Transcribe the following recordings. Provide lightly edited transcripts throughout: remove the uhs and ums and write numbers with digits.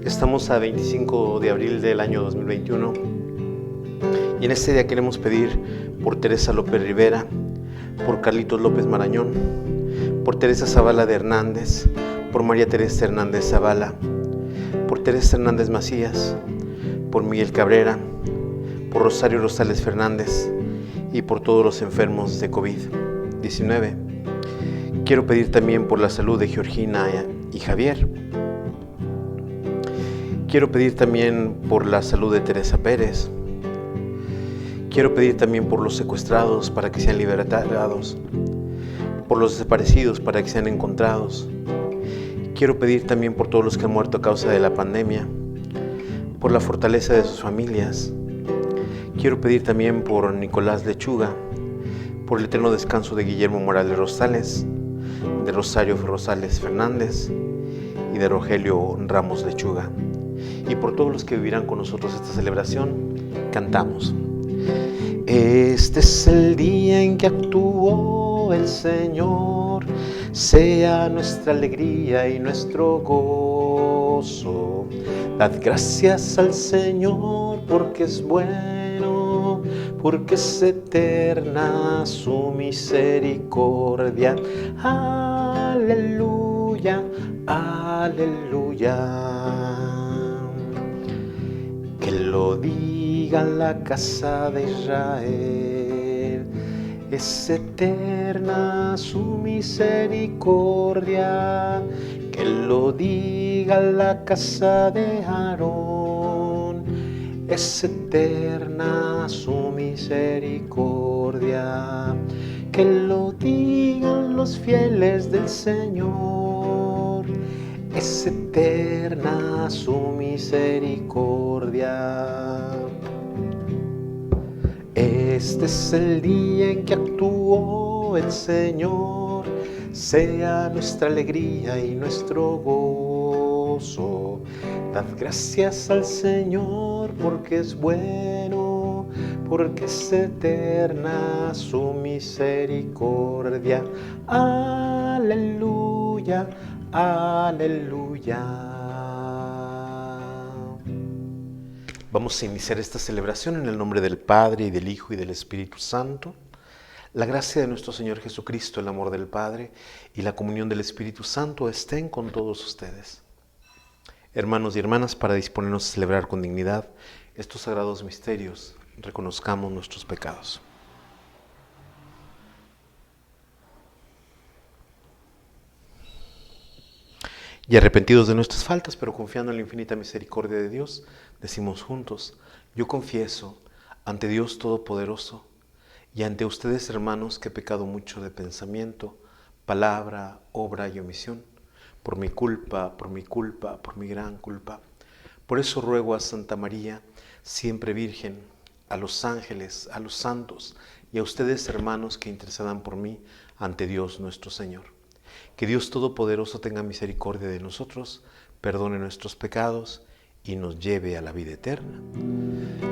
Estamos a 25 de abril del año 2021 y en este día queremos pedir por Teresa López Rivera, por Carlitos López Marañón, por Teresa Zavala de Hernández, por María Teresa Hernández Zavala, por Teresa Hernández Macías, por Miguel Cabrera, por Rosario Rosales Fernández y por todos los enfermos de COVID-19. Quiero pedir también por la salud de Georgina y Javier. Quiero pedir también por la salud de Teresa Pérez. Quiero pedir también por los secuestrados para que sean liberados, por los desaparecidos para que sean encontrados. Quiero pedir también por todos los que han muerto a causa de la pandemia, por la fortaleza de sus familias. Quiero pedir también por Nicolás Lechuga, por el eterno descanso de Guillermo Morales Rosales, de Rosario Rosales Fernández y de Rogelio Ramos Lechuga. Y por todos los que vivirán con nosotros esta celebración, cantamos. Este es el día en que actuó el Señor, sea nuestra alegría y nuestro gozo. Dad gracias al Señor porque es bueno, porque es eterna su misericordia. Aleluya, aleluya. Que lo diga la casa de Israel, es eterna su misericordia. Que lo diga la casa de Aarón, es eterna su misericordia. Que lo digan los fieles del Señor, es eterna su misericordia. Este es el día en que actuó el Señor, sea nuestra alegría y nuestro gozo. Dad gracias al Señor porque es bueno, porque es eterna su misericordia. Aleluya, aleluya. Vamos a iniciar esta celebración en el nombre del Padre, y del Hijo, y del Espíritu Santo. La gracia de nuestro Señor Jesucristo, el amor del Padre y la comunión del Espíritu Santo estén con todos ustedes. Hermanos y hermanas, para disponernos a celebrar con dignidad estos sagrados misterios, reconozcamos nuestros pecados. Y arrepentidos de nuestras faltas, pero confiando en la infinita misericordia de Dios, decimos juntos: yo confieso ante Dios Todopoderoso y ante ustedes, hermanos, que he pecado mucho de pensamiento, palabra, obra y omisión, por mi culpa, por mi gran culpa. Por eso ruego a Santa María, siempre Virgen, a los ángeles, a los santos y a ustedes, hermanos, que intercedan por mí ante Dios nuestro Señor. Que Dios Todopoderoso tenga misericordia de nosotros, perdone nuestros pecados y nos lleve a la vida eterna.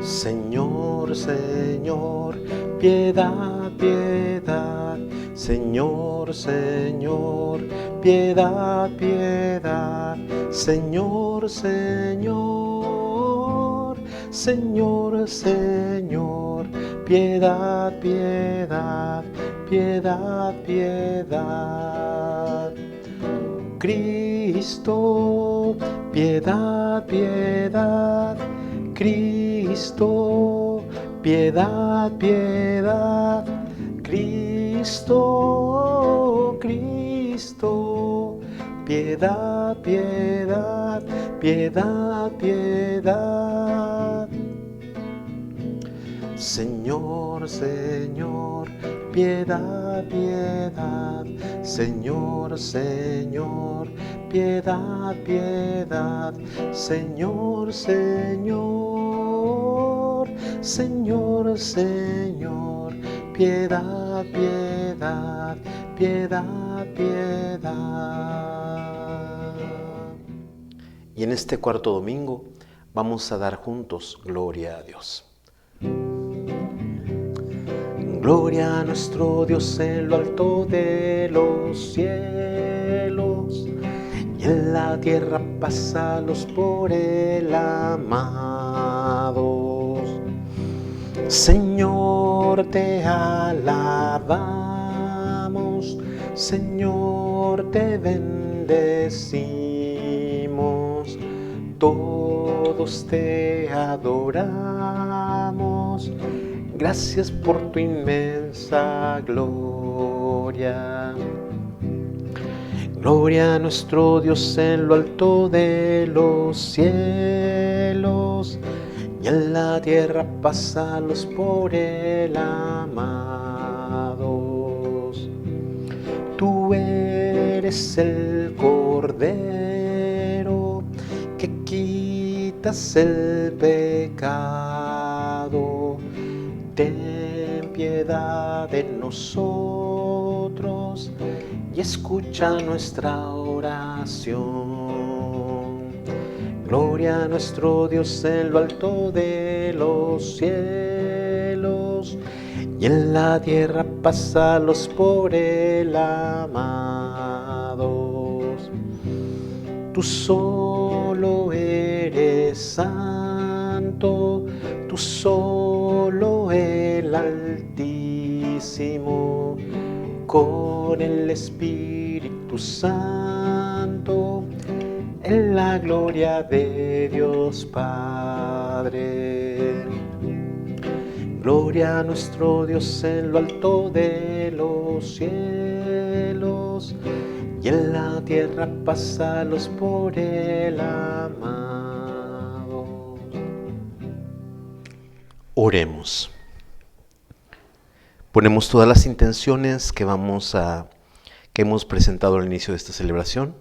Señor, Señor, piedad, piedad. Señor, Señor, piedad, piedad. Señor, Señor, Señor, Señor, piedad, piedad, piedad, piedad. Cristo, piedad, piedad. Cristo, piedad, piedad. Cristo, Cristo, piedad, piedad, piedad, piedad. Señor, Señor, piedad, piedad. Señor, Señor, piedad, piedad. Señor, Señor, Señor, Señor, piedad, piedad, piedad, piedad. Y en este cuarto domingo vamos a dar juntos gloria a Dios. Gloria a nuestro Dios en lo alto de los cielos y en la tierra pásalos por él, amados. Señor, te alabamos, Señor, te bendecimos, todos te adoramos. Gracias por tu inmensa gloria. Gloria a nuestro Dios en lo alto de los cielos, y en la tierra pásalos por él, amados. Tú eres el Cordero que quitas el pecado. Ten piedad de nosotros y escucha nuestra oración. Gloria a nuestro Dios en lo alto de los cielos, y en la tierra pásalos por él, amados. Tú solo eres santo, tú solo el Altísimo, con el Espíritu Santo, en la gloria de Dios Padre. Gloria a nuestro Dios en lo alto de los cielos, y en la tierra pásalos por él, amados. Oremos. Ponemos todas las intenciones que hemos presentado al inicio de esta celebración,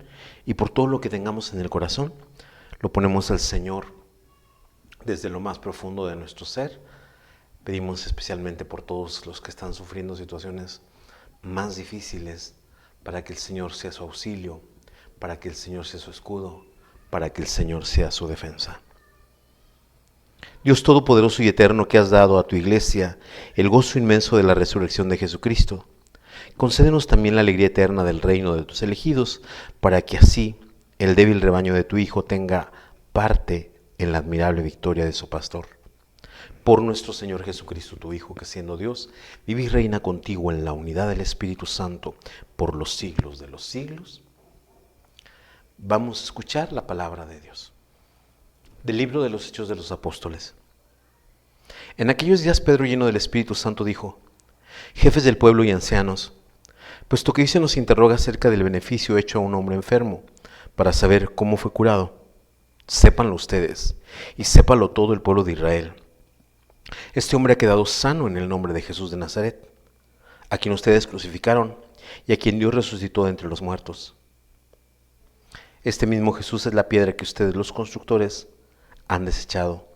y por todo lo que tengamos en el corazón, lo ponemos al Señor desde lo más profundo de nuestro ser. Pedimos especialmente por todos los que están sufriendo situaciones más difíciles, para que el Señor sea su auxilio, para que el Señor sea su escudo, para que el Señor sea su defensa. Dios Todopoderoso y Eterno, que has dado a tu Iglesia el gozo inmenso de la resurrección de Jesucristo, concédenos también la alegría eterna del reino de tus elegidos, para que así el débil rebaño de tu Hijo tenga parte en la admirable victoria de su pastor. Por nuestro Señor Jesucristo, tu Hijo, que siendo Dios, vive y reina contigo en la unidad del Espíritu Santo por los siglos de los siglos. Vamos a escuchar la palabra de Dios. Del libro de los Hechos de los Apóstoles. En aquellos días Pedro, lleno del Espíritu Santo, dijo: jefes del pueblo y ancianos, puesto que hoy se nos interroga acerca del beneficio hecho a un hombre enfermo, para saber cómo fue curado, sépanlo ustedes, y sépalo todo el pueblo de Israel. Este hombre ha quedado sano en el nombre de Jesús de Nazaret, a quien ustedes crucificaron y a quien Dios resucitó de entre los muertos. Este mismo Jesús es la piedra que ustedes, los constructores, han desechado,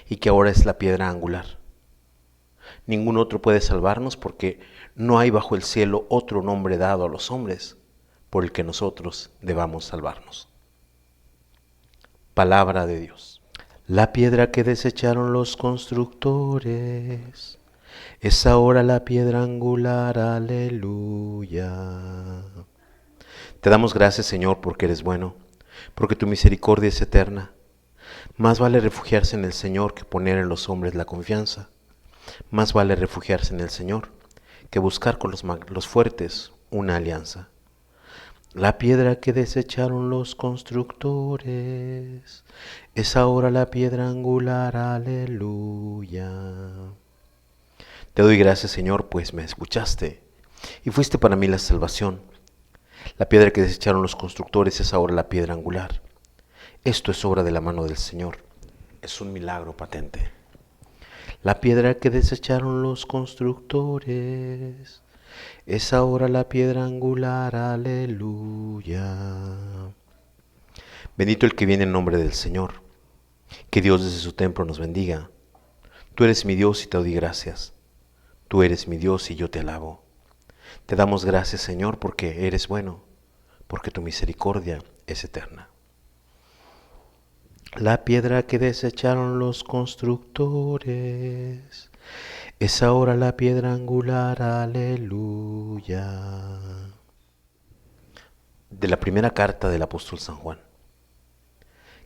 y que ahora es la piedra angular. Ningún otro puede salvarnos, porque no hay bajo el cielo otro nombre dado a los hombres por el que nosotros debamos salvarnos. Palabra de Dios. La piedra que desecharon los constructores es ahora la piedra angular, aleluya. Te damos gracias, Señor, porque eres bueno, porque tu misericordia es eterna. Más vale refugiarse en el Señor que poner en los hombres la confianza. Más vale refugiarse en el Señor que buscar con los fuertes una alianza. La piedra que desecharon los constructores es ahora la piedra angular, aleluya. Te doy gracias, Señor, pues me escuchaste y fuiste para mí la salvación. La piedra que desecharon los constructores es ahora la piedra angular. Esto es obra de la mano del Señor, es un milagro patente. La piedra que desecharon los constructores es ahora la piedra angular, aleluya. Bendito el que viene en nombre del Señor. Que Dios desde su templo nos bendiga. Tú eres mi Dios y te doy gracias. Tú eres mi Dios y yo te alabo. Te damos gracias, Señor, porque eres bueno, porque tu misericordia es eterna. La piedra que desecharon los constructores es ahora la piedra angular, aleluya. De la primera carta del apóstol San Juan.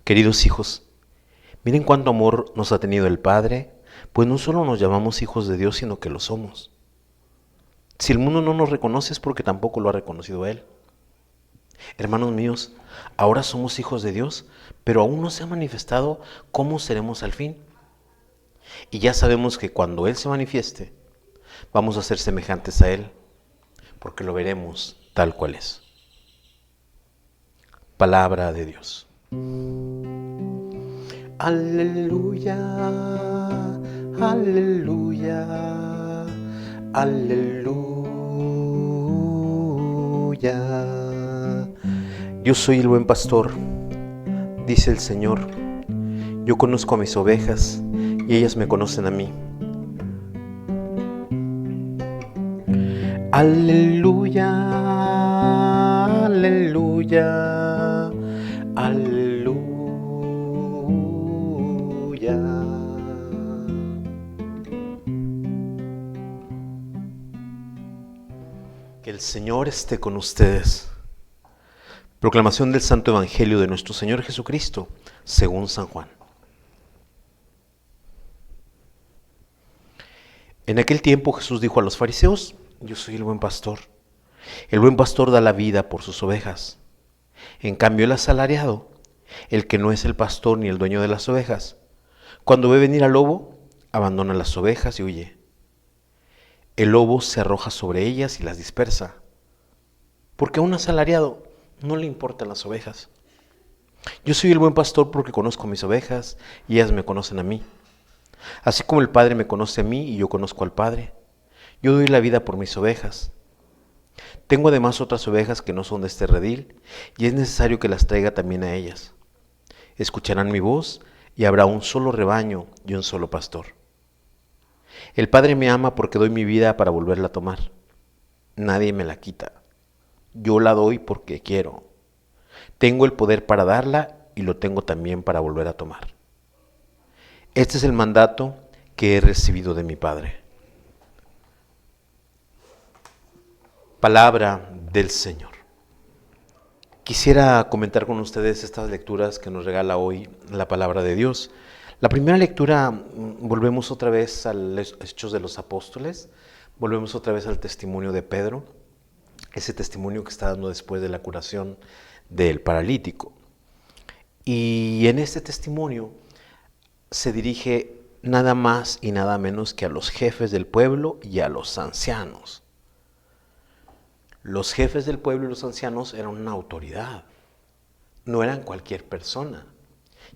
Queridos hijos, miren cuánto amor nos ha tenido el Padre, pues no solo nos llamamos hijos de Dios, sino que lo somos. Si el mundo no nos reconoce es porque tampoco lo ha reconocido Él. Hermanos míos, ahora somos hijos de Dios, pero aún no se ha manifestado cómo seremos al fin. Y ya sabemos que cuando Él se manifieste, vamos a ser semejantes a Él, porque lo veremos tal cual es. Palabra de Dios. Aleluya, aleluya, aleluya. Yo soy el buen pastor, dice el Señor. Yo conozco a mis ovejas y ellas me conocen a mí. Aleluya, aleluya, aleluya. Que el Señor esté con ustedes. Proclamación del Santo Evangelio de nuestro Señor Jesucristo, según San Juan. En aquel tiempo Jesús dijo a los fariseos: yo soy el buen pastor. El buen pastor da la vida por sus ovejas. En cambio, el asalariado, el que no es el pastor ni el dueño de las ovejas, cuando ve venir al lobo, abandona las ovejas y huye. El lobo se arroja sobre ellas y las dispersa, porque a un asalariado no le importan las ovejas. Yo soy el buen pastor porque conozco mis ovejas y ellas me conocen a mí. Así como el Padre me conoce a mí y yo conozco al Padre, yo doy la vida por mis ovejas. Tengo además otras ovejas que no son de este redil y es necesario que las traiga también a ellas. Escucharán mi voz y habrá un solo rebaño y un solo pastor. El Padre me ama porque doy mi vida para volverla a tomar. Nadie me la quita. Yo la doy porque quiero. Tengo el poder para darla y lo tengo también para volver a tomar. Este es el mandato que he recibido de mi Padre. Palabra del Señor. Quisiera comentar con ustedes estas lecturas que nos regala hoy la Palabra de Dios. La primera lectura, volvemos otra vez a los Hechos de los Apóstoles, volvemos otra vez al testimonio de Pedro, ese testimonio que está dando después de la curación del paralítico. Y en este testimonio se dirige nada más y nada menos que a los jefes del pueblo y a los ancianos. Los jefes del pueblo y los ancianos eran una autoridad, no eran cualquier persona,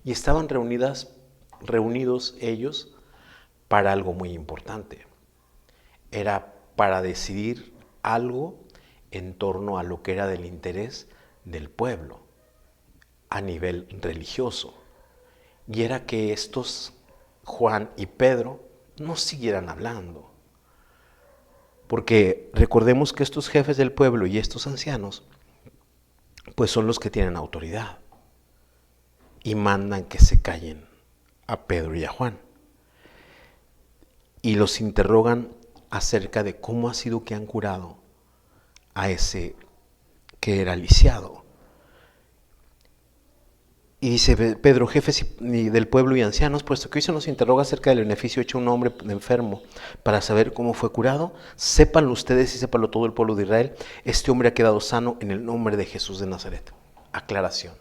y estaban reunidos ellos para algo muy importante. Era para decidir algo en torno a lo que era del interés del pueblo a nivel religioso. Y era que estos, Juan y Pedro, no siguieran hablando. Porque recordemos que estos jefes del pueblo y estos ancianos, pues son los que tienen autoridad y mandan que se callen a Pedro y a Juan. Y los interrogan acerca de cómo ha sido que han curado a ese que era lisiado. Y dice Pedro: jefes del pueblo y ancianos, puesto que hoy se nos interroga acerca del beneficio hecho a un hombre enfermo para saber cómo fue curado, sépanlo ustedes y sépanlo todo el pueblo de Israel, este hombre ha quedado sano en el nombre de Jesús de Nazaret. Aclaración: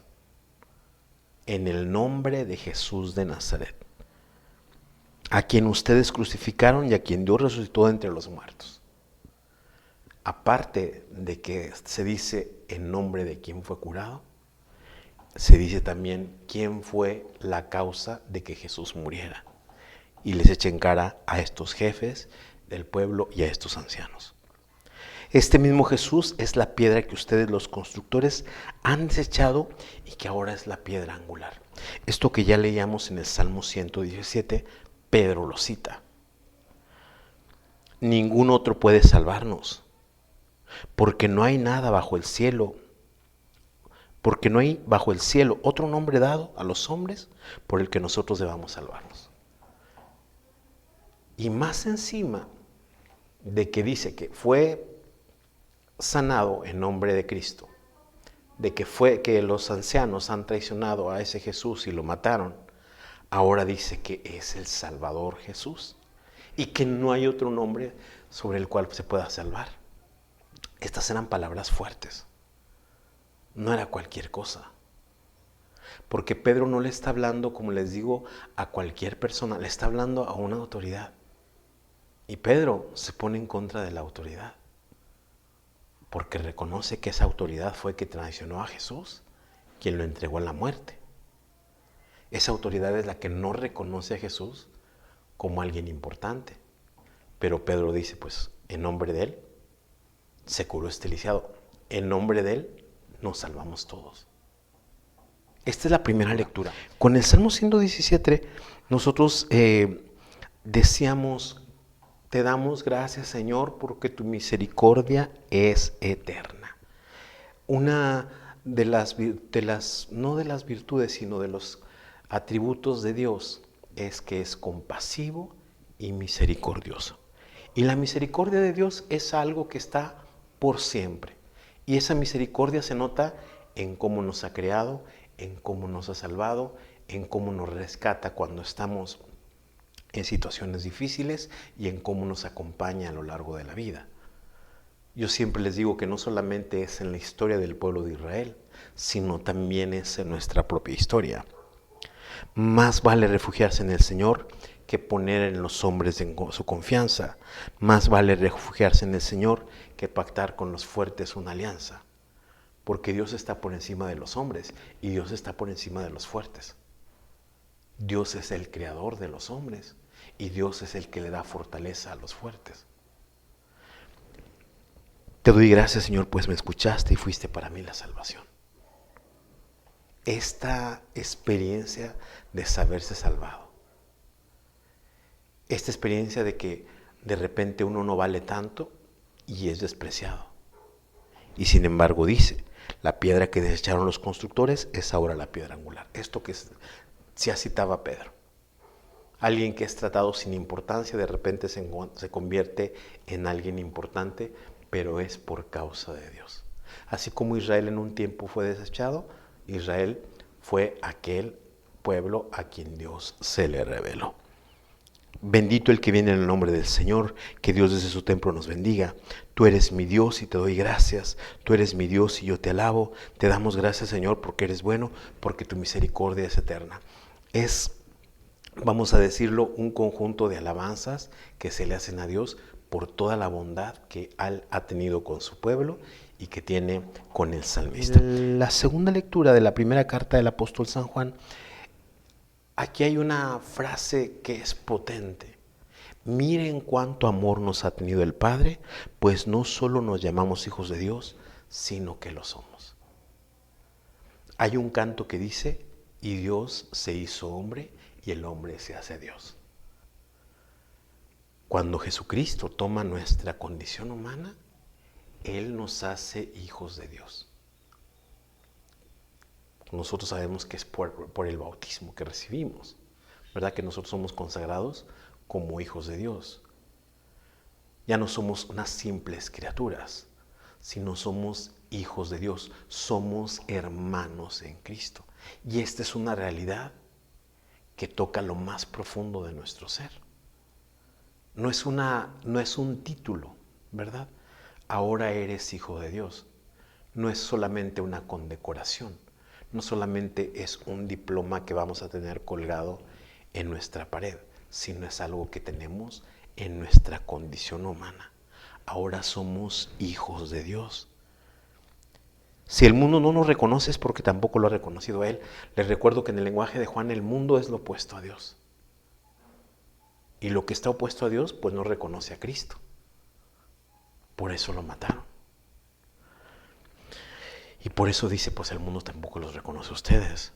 en el nombre de Jesús de Nazaret, a quien ustedes crucificaron y a quien Dios resucitó de entre los muertos. Aparte de que se dice en nombre de quien fue curado, se dice también quién fue la causa de que Jesús muriera. Y les echa en cara a estos jefes del pueblo y a estos ancianos. Este mismo Jesús es la piedra que ustedes los constructores han desechado y que ahora es la piedra angular. Esto que ya leíamos en el Salmo 117, Pedro lo cita. Ningún otro puede salvarnos, porque no hay nada bajo el cielo. Porque no hay bajo el cielo otro nombre dado a los hombres por el que nosotros debamos salvarnos. Y más encima de que dice que fue sanado en nombre de Cristo, de que los ancianos han traicionado a ese Jesús y lo mataron, ahora dice que es el Salvador Jesús y que no hay otro nombre sobre el cual se pueda salvar. Estas eran palabras fuertes, no era cualquier cosa. Porque Pedro no le está hablando, como les digo, a cualquier persona, le está hablando a una autoridad. Y Pedro se pone en contra de la autoridad, porque reconoce que esa autoridad fue que traicionó a Jesús, quien lo entregó a la muerte. Esa autoridad es la que no reconoce a Jesús como alguien importante. Pero Pedro dice, pues, en nombre de él se curó este lisiado. En nombre de él nos salvamos todos. Esta es la primera lectura. Con el Salmo 117, nosotros decíamos, te damos gracias, Señor, porque tu misericordia es eterna. Una de las no de las virtudes, sino de los atributos de Dios es que es compasivo y misericordioso. Y la misericordia de Dios es algo que está por siempre. Y esa misericordia se nota en cómo nos ha creado, en cómo nos ha salvado, en cómo nos rescata cuando estamos en situaciones difíciles y en cómo nos acompaña a lo largo de la vida. Yo siempre les digo que no solamente es en la historia del pueblo de Israel, sino también es en nuestra propia historia. Más vale refugiarse en el Señor que poner en los hombres su confianza. Más vale refugiarse en el Señor que pactar con los fuertes una alianza. Porque Dios está por encima de los hombres y Dios está por encima de los fuertes. Dios es el creador de los hombres y Dios es el que le da fortaleza a los fuertes. Te doy gracias, Señor, pues me escuchaste y fuiste para mí la salvación. Esta experiencia de saberse salvado, esta experiencia de que de repente uno no vale tanto y es despreciado. Y sin embargo dice, la piedra que desecharon los constructores es ahora la piedra angular. Esto que ya citaba Pedro. Alguien que es tratado sin importancia de repente se convierte en alguien importante, pero es por causa de Dios. Así como Israel en un tiempo fue desechado, Israel fue aquel pueblo a quien Dios se le reveló. Bendito el que viene en el nombre del Señor, que Dios desde su templo nos bendiga. Tú eres mi Dios y te doy gracias. Tú eres mi Dios y yo te alabo. Te damos gracias, Señor, porque eres bueno, porque tu misericordia es eterna. Es, vamos a decirlo, un conjunto de alabanzas que se le hacen a Dios por toda la bondad que Él ha tenido con su pueblo y que tiene con el salmista. La segunda lectura de la primera carta del apóstol San Juan, aquí hay una frase que es potente. Miren cuánto amor nos ha tenido el Padre, pues no solo nos llamamos hijos de Dios, sino que lo somos. Hay un canto que dice, y Dios se hizo hombre y el hombre se hace Dios. Cuando Jesucristo toma nuestra condición humana, Él nos hace hijos de Dios. Nosotros sabemos que es por el bautismo que recibimos, ¿verdad? Que nosotros somos consagrados como hijos de Dios. Ya no somos unas simples criaturas, sino somos hijos de Dios, somos hermanos en Cristo. Y esta es una realidad que toca lo más profundo de nuestro ser. No es un título, ¿verdad? Ahora eres hijo de Dios. No es solamente una condecoración. No solamente es un diploma que vamos a tener colgado en nuestra pared, sino es algo que tenemos en nuestra condición humana. Ahora somos hijos de Dios. Si el mundo no nos reconoce es porque tampoco lo ha reconocido a Él. Les recuerdo que en el lenguaje de Juan el mundo es lo opuesto a Dios. Y lo que está opuesto a Dios pues no reconoce a Cristo. Por eso lo mataron. Y por eso dice, pues el mundo tampoco los reconoce a ustedes.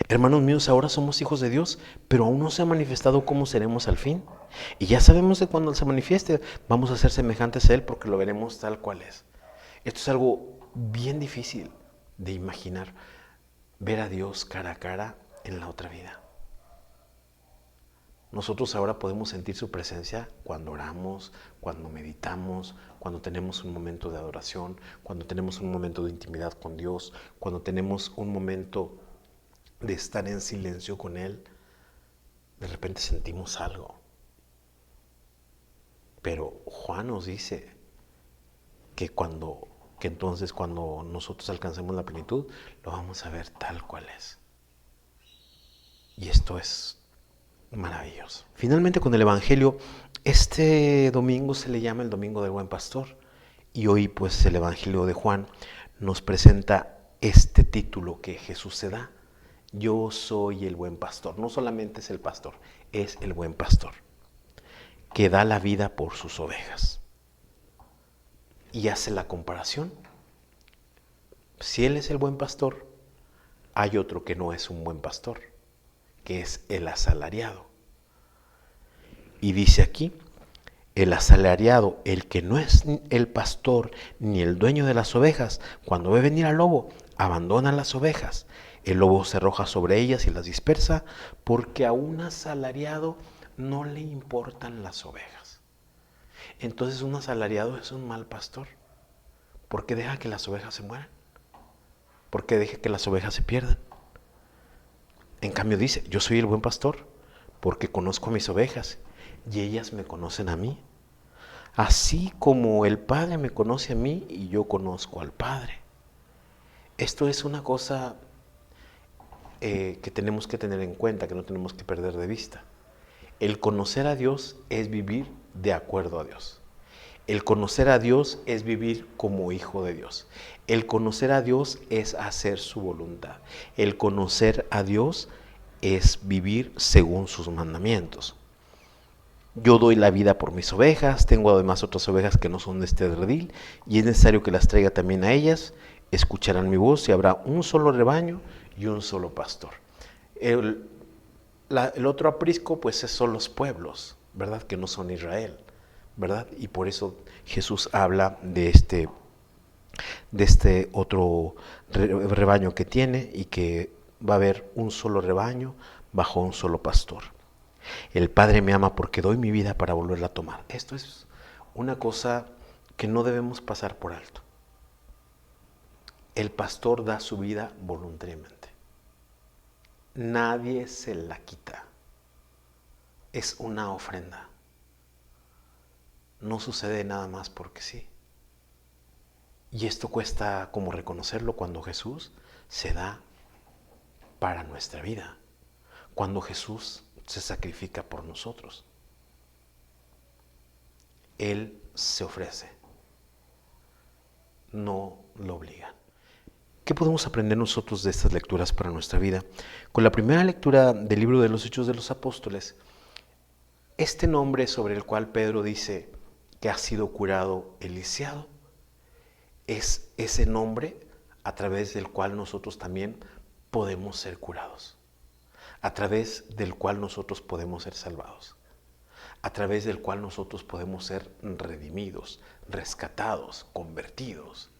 Hermanos míos, ahora somos hijos de Dios, pero aún no se ha manifestado cómo seremos al fin. Y ya sabemos que cuando se manifieste vamos a ser semejantes a Él porque lo veremos tal cual es. Esto es algo bien difícil de imaginar, ver a Dios cara a cara en la otra vida. Nosotros ahora podemos sentir su presencia cuando oramos, cuando meditamos, cuando tenemos un momento de adoración, cuando tenemos un momento de intimidad con Dios, cuando tenemos un momento de estar en silencio con Él. De repente sentimos algo. Pero Juan nos dice que entonces cuando nosotros alcancemos la plenitud, lo vamos a ver tal cual es. Y esto es maravilloso. Finalmente, con el Evangelio, este domingo se le llama el Domingo del Buen Pastor. Y hoy, pues, el Evangelio de Juan nos presenta este título que Jesús se da. Yo soy el buen pastor. No solamente es el pastor, es el buen pastor, que da la vida por sus ovejas. Y hace la comparación. Si Él es el buen pastor, hay otro que no es un buen pastor, que es el asalariado. Y dice aquí, el asalariado, el que no es el pastor ni el dueño de las ovejas, cuando ve venir al lobo, abandona las ovejas. El lobo se arroja sobre ellas y las dispersa, porque a un asalariado no le importan las ovejas. Entonces un asalariado es un mal pastor, porque deja que las ovejas se mueran, porque deja que las ovejas se pierdan. En cambio dice, yo soy el buen pastor, porque conozco a mis ovejas y ellas me conocen a mí. Así como el Padre me conoce a mí y yo conozco al Padre. Esto es una cosa que tenemos que tener en cuenta, que no tenemos que perder de vista. El conocer a Dios es vivir de acuerdo a Dios. El conocer a Dios es vivir como hijo de Dios. El conocer a Dios es hacer su voluntad. El conocer a Dios es vivir según sus mandamientos. Yo doy la vida por mis ovejas, tengo además otras ovejas que no son de este redil, y es necesario que las traiga también a ellas, escucharán mi voz y habrá un solo rebaño y un solo pastor. El otro aprisco pues son los pueblos, ¿verdad? Que no son Israel, ¿verdad? Y por eso Jesús habla de este otro rebaño que tiene, y que va a haber un solo rebaño bajo un solo pastor. El Padre me ama porque doy mi vida para volverla a tomar. Esto es una cosa que no debemos pasar por alto. El pastor da su vida voluntariamente. Nadie se la quita. Es una ofrenda. No sucede nada más porque sí. Y esto cuesta como reconocerlo cuando Jesús se da para nuestra vida. Cuando Jesús se sacrifica por nosotros. Él se ofrece. No lo obligan. ¿Qué podemos aprender nosotros de estas lecturas para nuestra vida? Con la primera lectura del libro de los Hechos de los Apóstoles, este nombre sobre el cual Pedro dice que ha sido curado el lisiado, es ese nombre a través del cual nosotros también podemos ser curados, a través del cual nosotros podemos ser salvados, a través del cual nosotros podemos ser redimidos, rescatados, convertidos.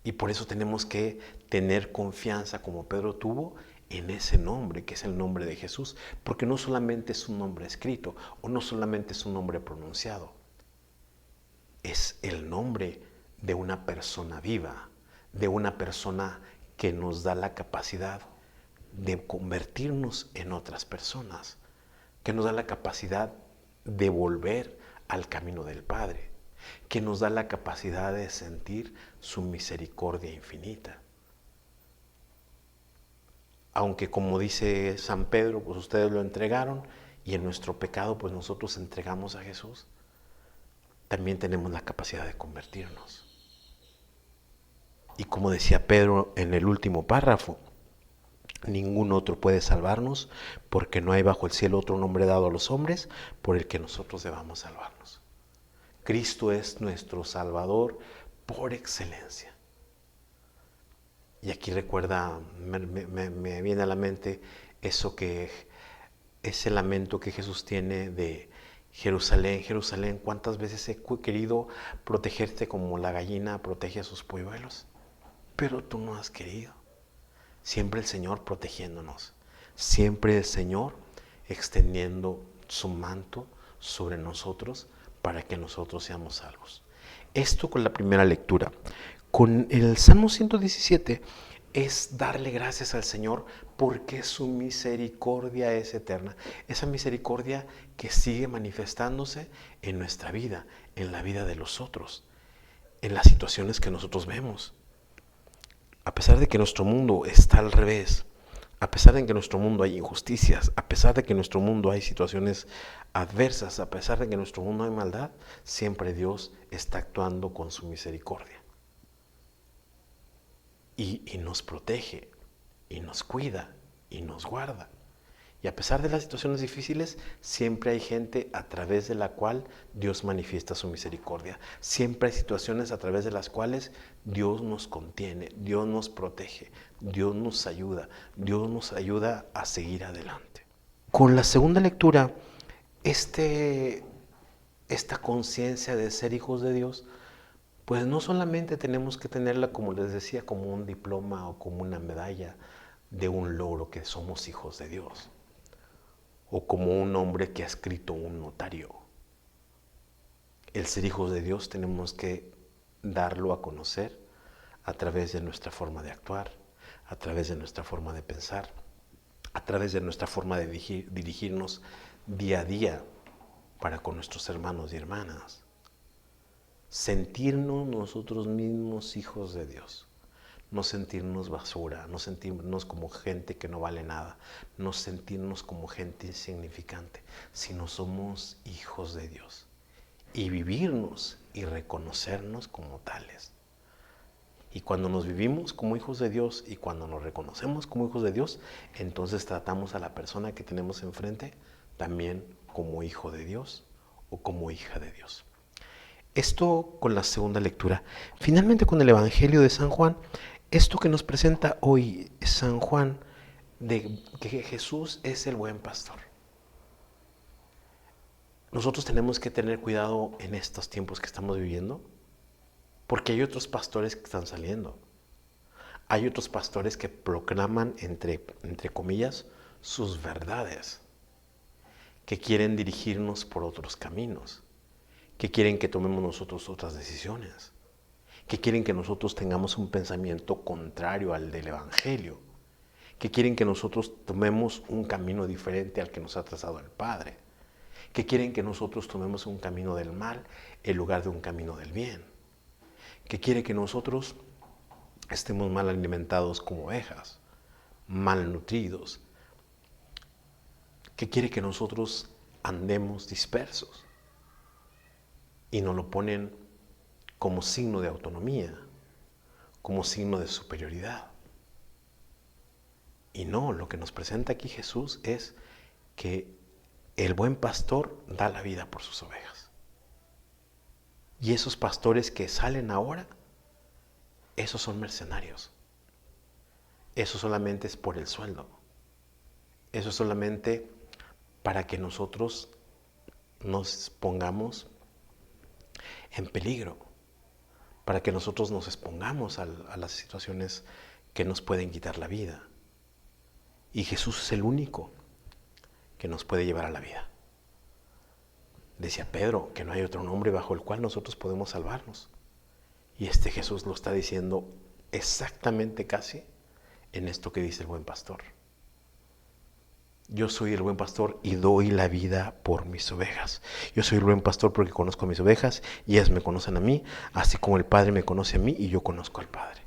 Y por eso tenemos que tener confianza, como Pedro tuvo, en ese nombre, que es el nombre de Jesús, porque no solamente es un nombre escrito, o no solamente es un nombre pronunciado, es el nombre de una persona viva, de una persona que nos da la capacidad de convertirnos en otras personas, que nos da la capacidad de volver al camino del Padre, que nos da la capacidad de sentir su misericordia infinita. Aunque, como dice San Pedro, pues ustedes lo entregaron, y en nuestro pecado pues nosotros entregamos a Jesús, también tenemos la capacidad de convertirnos. Y como decía Pedro en el último párrafo, ningún otro puede salvarnos, porque no hay bajo el cielo otro nombre dado a los hombres por el que nosotros debamos salvarnos. Cristo es nuestro Salvador por excelencia. Y aquí recuerda, me viene a la mente ese lamento que Jesús tiene de Jerusalén, Jerusalén, ¿cuántas veces he querido protegerte como la gallina protege a sus polluelos? Pero tú no has querido. Siempre el Señor protegiéndonos. Siempre el Señor extendiendo su manto sobre nosotros para que nosotros seamos salvos. Esto con la primera lectura. Con el Salmo 117 es darle gracias al Señor porque su misericordia es eterna. Esa misericordia que sigue manifestándose en nuestra vida, en la vida de los otros, en las situaciones que nosotros vemos. A pesar de que nuestro mundo está al revés, a pesar de que en nuestro mundo hay injusticias, a pesar de que en nuestro mundo hay situaciones adversas, a pesar de que en nuestro mundo hay maldad, siempre Dios está actuando con su misericordia. Y nos protege, y nos cuida, y nos guarda. Y a pesar de las situaciones difíciles, siempre hay gente a través de la cual Dios manifiesta su misericordia. Siempre hay situaciones a través de las cuales Dios nos contiene, Dios nos protege, Dios nos ayuda a seguir adelante. Con la segunda lectura, esta conciencia de ser hijos de Dios, pues no solamente tenemos que tenerla, como les decía, como un diploma o como una medalla de un logro que somos hijos de Dios, o como un hombre que ha escrito un notario. El ser hijos de Dios tenemos que darlo a conocer a través de nuestra forma de actuar, a través de nuestra forma de pensar, a través de nuestra forma de dirigirnos día a día para con nuestros hermanos y hermanas. Sentirnos nosotros mismos hijos de Dios. No sentirnos basura, no sentirnos como gente que no vale nada, no sentirnos como gente insignificante, sino somos hijos de Dios. Y vivirnos y reconocernos como tales. Y cuando nos vivimos como hijos de Dios y cuando nos reconocemos como hijos de Dios, entonces tratamos a la persona que tenemos enfrente también como hijo de Dios o como hija de Dios. Esto con la segunda lectura. Finalmente con el Evangelio de San Juan, esto que nos presenta hoy San Juan, de que Jesús es el buen pastor. Nosotros tenemos que tener cuidado en estos tiempos que estamos viviendo, porque hay otros pastores que están saliendo. Hay otros pastores que proclaman, entre comillas, sus verdades, que quieren dirigirnos por otros caminos, que quieren que tomemos nosotros otras decisiones, que quieren que nosotros tengamos un pensamiento contrario al del Evangelio, que quieren que nosotros tomemos un camino diferente al que nos ha trazado el Padre, que quieren que nosotros tomemos un camino del mal en lugar de un camino del bien, que quiere que nosotros estemos mal alimentados como ovejas, mal nutridos, que quiere que nosotros andemos dispersos y nos lo ponen como signo de autonomía, como signo de superioridad. Y no, lo que nos presenta aquí Jesús es que el buen pastor da la vida por sus ovejas. Y esos pastores que salen ahora, esos son mercenarios. Eso solamente es por el sueldo. Eso solamente para que nosotros nos pongamos en peligro, para que nosotros nos expongamos a las situaciones que nos pueden quitar la vida. Y Jesús es el único que nos puede llevar a la vida. Decía Pedro que no hay otro nombre bajo el cual nosotros podemos salvarnos. Y este Jesús lo está diciendo exactamente casi en esto que dice el buen pastor. Yo soy el buen pastor y doy la vida por mis ovejas. Yo soy el buen pastor porque conozco a mis ovejas y ellas me conocen a mí, así como el Padre me conoce a mí y yo conozco al Padre.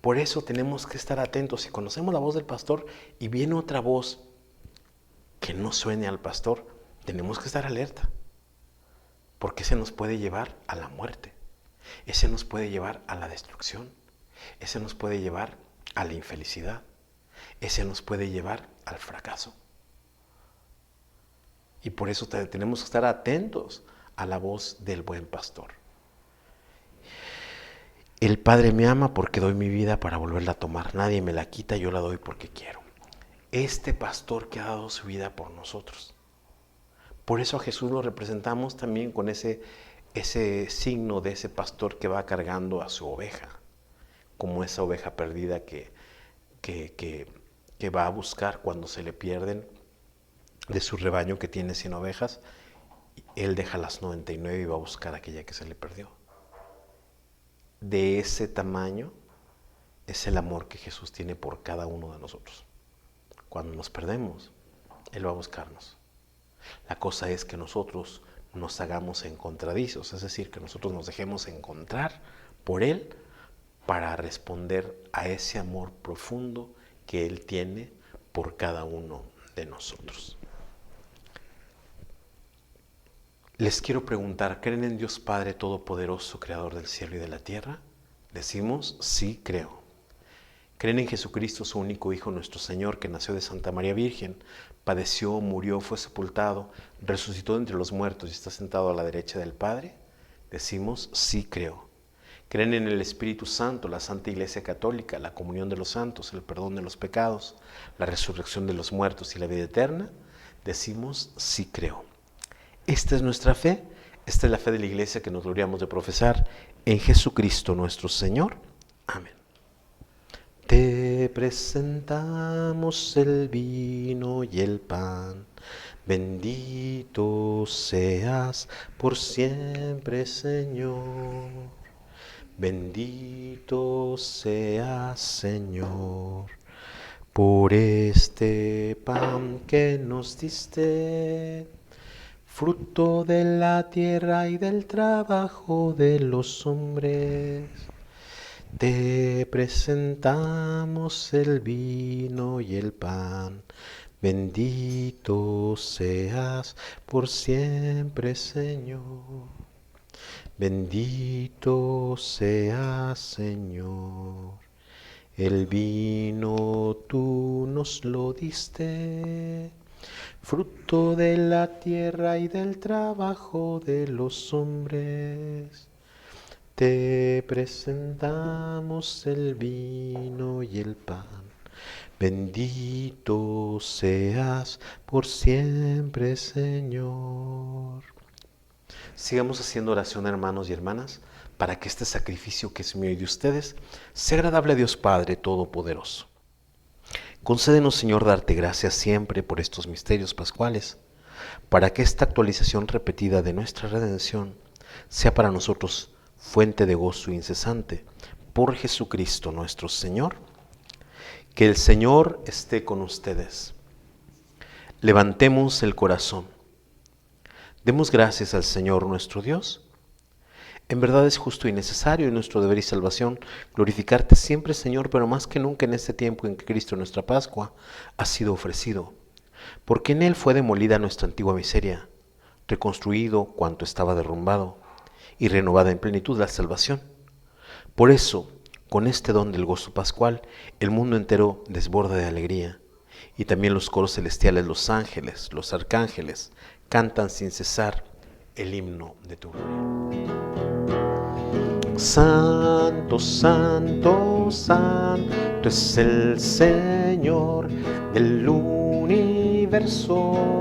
Por eso tenemos que estar atentos. Si conocemos la voz del pastor y viene otra voz que no suene al pastor, tenemos que estar alerta, porque ese nos puede llevar a la muerte, ese nos puede llevar a la destrucción, ese nos puede llevar a la infelicidad, ese nos puede llevar al fracaso. Y por eso tenemos que estar atentos a la voz del buen pastor. El Padre me ama porque doy mi vida para volverla a tomar. Nadie me la quita, yo la doy porque quiero. Este pastor que ha dado su vida por nosotros. Por eso a Jesús lo representamos también con ese signo de ese pastor que va cargando a su oveja, como esa oveja perdida que va a buscar cuando se le pierden de su rebaño que tiene 100 ovejas, él deja las 99 y va a buscar aquella que se le perdió. De ese tamaño es el amor que Jesús tiene por cada uno de nosotros. Cuando nos perdemos, Él va a buscarnos. La cosa es que nosotros nos hagamos encontradizos, es decir, que nosotros nos dejemos encontrar por Él para responder a ese amor profundo que Él tiene por cada uno de nosotros. Les quiero preguntar, ¿creen en Dios Padre Todopoderoso, Creador del cielo y de la tierra? Decimos, sí, creo. ¿Creen en Jesucristo, su único Hijo, nuestro Señor, que nació de Santa María Virgen, padeció, murió, fue sepultado, resucitó de entre los muertos y está sentado a la derecha del Padre? Decimos, sí, creo. ¿Creen en el Espíritu Santo, la Santa Iglesia Católica, la comunión de los santos, el perdón de los pecados, la resurrección de los muertos y la vida eterna? Decimos, sí, creo. Esta es nuestra fe, esta es la fe de la Iglesia que nos gloriamos de profesar en Jesucristo nuestro Señor. Amén. Te presentamos el vino y el pan, bendito seas por siempre, Señor. Bendito seas, Señor, por este pan que nos diste, fruto de la tierra y del trabajo de los hombres. Te presentamos el vino y el pan, bendito seas por siempre, Señor. Bendito seas, Señor. El vino tú nos lo diste, fruto de la tierra y del trabajo de los hombres. Te presentamos el vino y el pan, bendito seas por siempre, Señor. Sigamos haciendo oración, hermanos y hermanas, para que este sacrificio que es mío y de ustedes sea agradable a Dios Padre Todopoderoso. Concédenos, Señor, darte gracias siempre por estos misterios pascuales, para que esta actualización repetida de nuestra redención sea para nosotros fuente de gozo incesante, por Jesucristo nuestro Señor. Que el Señor esté con ustedes. Levantemos el corazón. Demos gracias al Señor nuestro Dios. En verdad es justo y necesario, y nuestro deber y salvación, glorificarte siempre, Señor, pero más que nunca en este tiempo en que Cristo, nuestra Pascua, ha sido ofrecido. Porque en Él fue demolida nuestra antigua miseria, reconstruido cuanto estaba derrumbado, y renovada en plenitud la salvación. Por eso, con este don del gozo pascual, el mundo entero desborda de alegría, y también los coros celestiales, los ángeles, los arcángeles, cantan sin cesar el himno de tu gloria. Santo, santo, santo es el Señor del universo.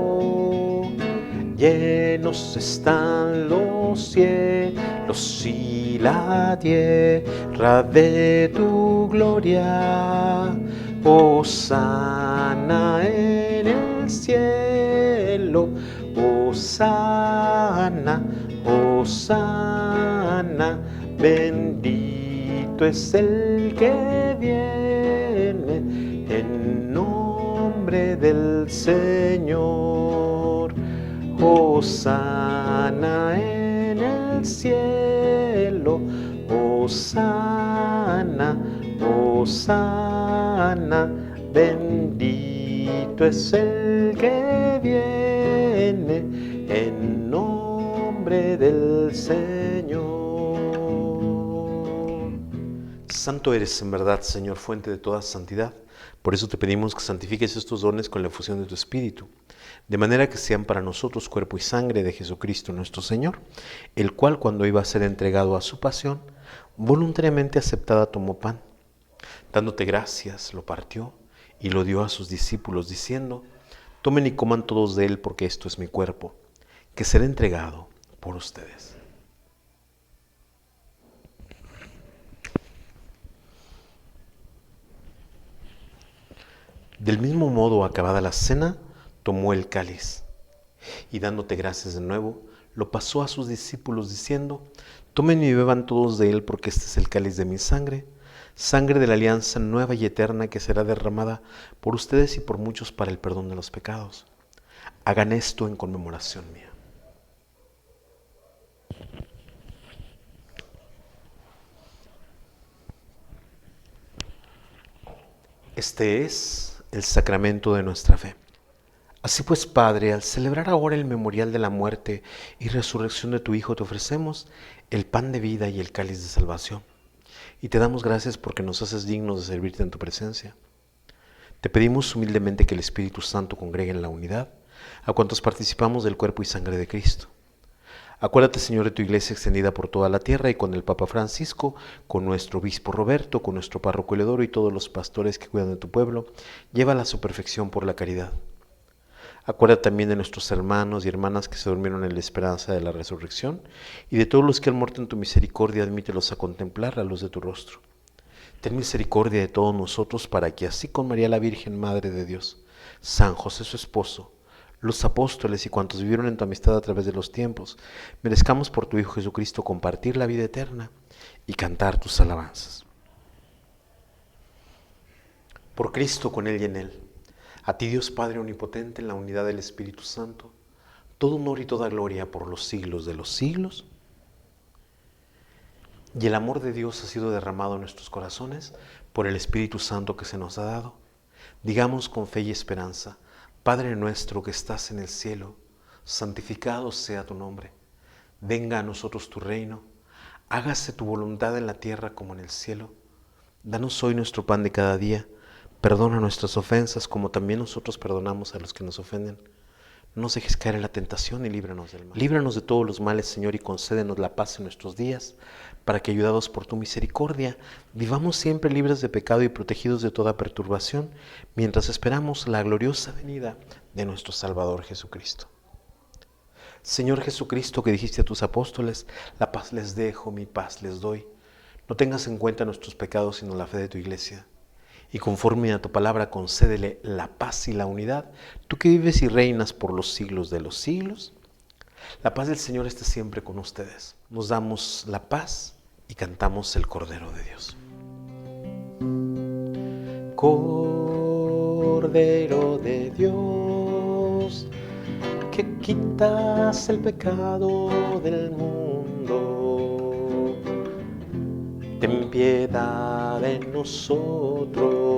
Llenos están los cielos y la tierra de tu gloria. Hosana en el cielo, hosana, hosana. Bendito es el que viene en nombre del Señor. Hosana en el cielo, hosana, hosana. Bendito es el que viene en nombre del Señor. Santo eres en verdad, Señor, fuente de toda santidad. Por eso te pedimos que santifiques estos dones con la efusión de tu Espíritu, de manera que sean para nosotros cuerpo y sangre de Jesucristo nuestro Señor, el cual, cuando iba a ser entregado a su pasión, voluntariamente aceptada tomó pan. Dándote gracias, lo partió y lo dio a sus discípulos, diciendo: tomen y coman todos de él, porque esto es mi cuerpo, que será entregado por ustedes. Del mismo modo, acabada la cena, tomó el cáliz y dándote gracias de nuevo, lo pasó a sus discípulos diciendo: tomen y beban todos de él, porque este es el cáliz de mi sangre, sangre de la alianza nueva y eterna que será derramada por ustedes y por muchos para el perdón de los pecados. Hagan esto en conmemoración mía. Este es el sacramento de nuestra fe. Así pues, Padre, al celebrar ahora el memorial de la muerte y resurrección de tu Hijo, te ofrecemos el pan de vida y el cáliz de salvación. Y te damos gracias porque nos haces dignos de servirte en tu presencia. Te pedimos humildemente que el Espíritu Santo congregue en la unidad a cuantos participamos del cuerpo y sangre de Cristo. Acuérdate, Señor, de tu iglesia extendida por toda la tierra y con el Papa Francisco, con nuestro obispo Roberto, con nuestro párroco Eleodoro y todos los pastores que cuidan de tu pueblo. Llévala a su perfección por la caridad. Acuérdate también de nuestros hermanos y hermanas que se durmieron en la esperanza de la resurrección y de todos los que han muerto en tu misericordia, admítelos a contemplar la luz de tu rostro. Ten misericordia de todos nosotros para que así con María la Virgen, Madre de Dios, San José su esposo, los apóstoles y cuantos vivieron en tu amistad a través de los tiempos, merezcamos por tu Hijo Jesucristo compartir la vida eterna y cantar tus alabanzas. Por Cristo, con Él y en Él, a ti Dios Padre Omnipotente, en la unidad del Espíritu Santo, todo honor y toda gloria por los siglos de los siglos. Y el amor de Dios ha sido derramado en nuestros corazones por el Espíritu Santo que se nos ha dado. Digamos con fe y esperanza: Padre nuestro que estás en el cielo, santificado sea tu nombre. Venga a nosotros tu reino. Hágase tu voluntad en la tierra como en el cielo. Danos hoy nuestro pan de cada día. Perdona nuestras ofensas como también nosotros perdonamos a los que nos ofenden. No nos dejes caer en la tentación y líbranos del mal. Líbranos de todos los males, Señor, y concédenos la paz en nuestros días, para que, ayudados por tu misericordia, vivamos siempre libres de pecado y protegidos de toda perturbación, mientras esperamos la gloriosa venida de nuestro Salvador Jesucristo. Señor Jesucristo, que dijiste a tus apóstoles: la paz les dejo, mi paz les doy. No tengas en cuenta nuestros pecados, sino la fe de tu iglesia. Y conforme a tu palabra, concédele la paz y la unidad, tú que vives y reinas por los siglos de los siglos. La paz del Señor esté siempre con ustedes. Nos damos la paz y cantamos el Cordero de Dios. Cordero de Dios, que quitas el pecado del mundo, ten piedad de nosotros.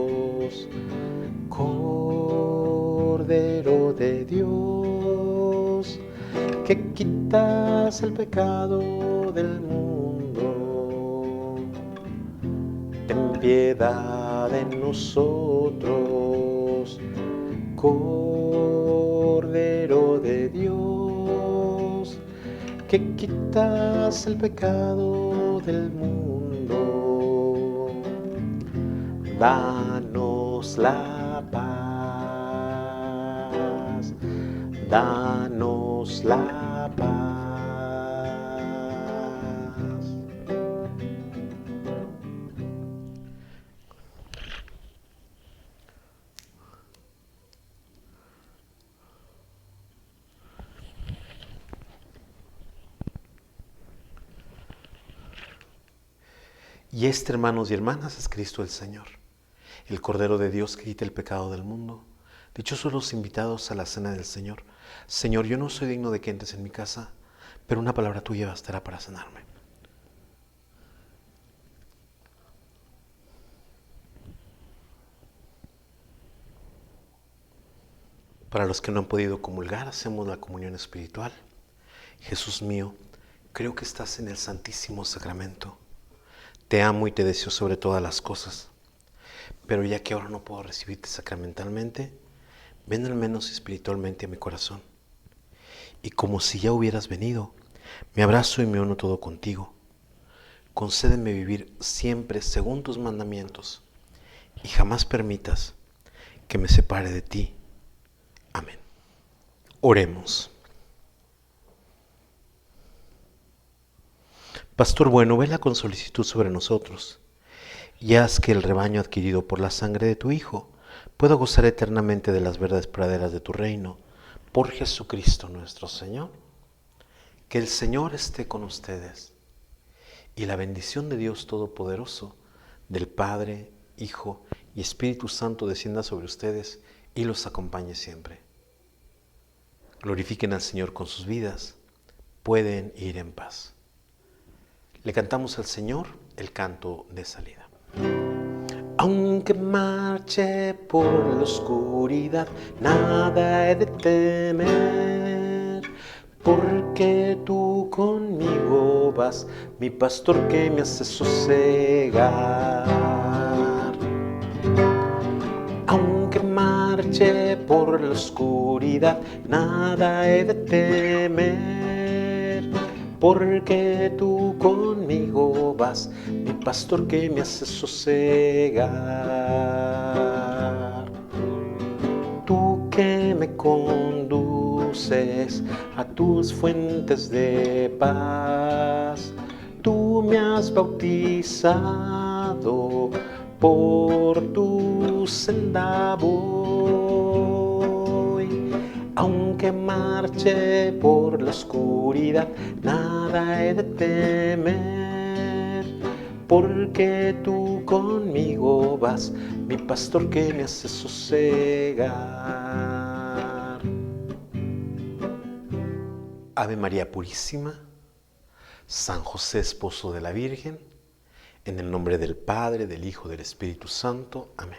Cordero de Dios, que quitas el pecado del mundo, ten piedad de nosotros. Cordero de Dios, que quitas el pecado del mundo, danos la paz, danos la paz. Y este, hermanos y hermanas, es Cristo el Señor, el Cordero de Dios que quita el pecado del mundo. Dichosos los invitados a la cena del Señor. Señor, yo no soy digno de que entres en mi casa, pero una palabra tuya bastará para sanarme. Para los que no han podido comulgar, hacemos la comunión espiritual. Jesús mío, creo que estás en el Santísimo Sacramento. Te amo y te deseo sobre todas las cosas. Pero ya que ahora no puedo recibirte sacramentalmente, ven al menos espiritualmente a mi corazón. Y como si ya hubieras venido, me abrazo y me uno todo contigo. Concédeme vivir siempre según tus mandamientos y jamás permitas que me separe de ti. Amén. Oremos. Pastor bueno, vela con solicitud sobre nosotros y haz que el rebaño adquirido por la sangre de tu Hijo pueda gozar eternamente de las verdes praderas de tu reino, por Jesucristo nuestro Señor. Que el Señor esté con ustedes y la bendición de Dios Todopoderoso, del Padre, Hijo y Espíritu Santo descienda sobre ustedes y los acompañe siempre. Glorifiquen al Señor con sus vidas, pueden ir en paz. Le cantamos al Señor el canto de salida. Aunque marche por la oscuridad, nada he de temer, porque tú conmigo vas, mi pastor que me hace sosegar. Aunque marche por la oscuridad, nada he de temer, porque tú conmigo vas, mi pastor que me hace sosegar. Tú que me conduces a tus fuentes de paz, tú me has bautizado, por tu senda voy. Aunque marche por la oscuridad, nada he de temer, porque tú conmigo vas, mi pastor que me hace sosegar. Ave María Purísima, San José, esposo de la Virgen, en el nombre del Padre, del Hijo, del Espíritu Santo. Amén.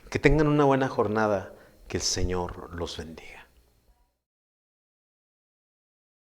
Que tengan una buena jornada, que el Señor los bendiga.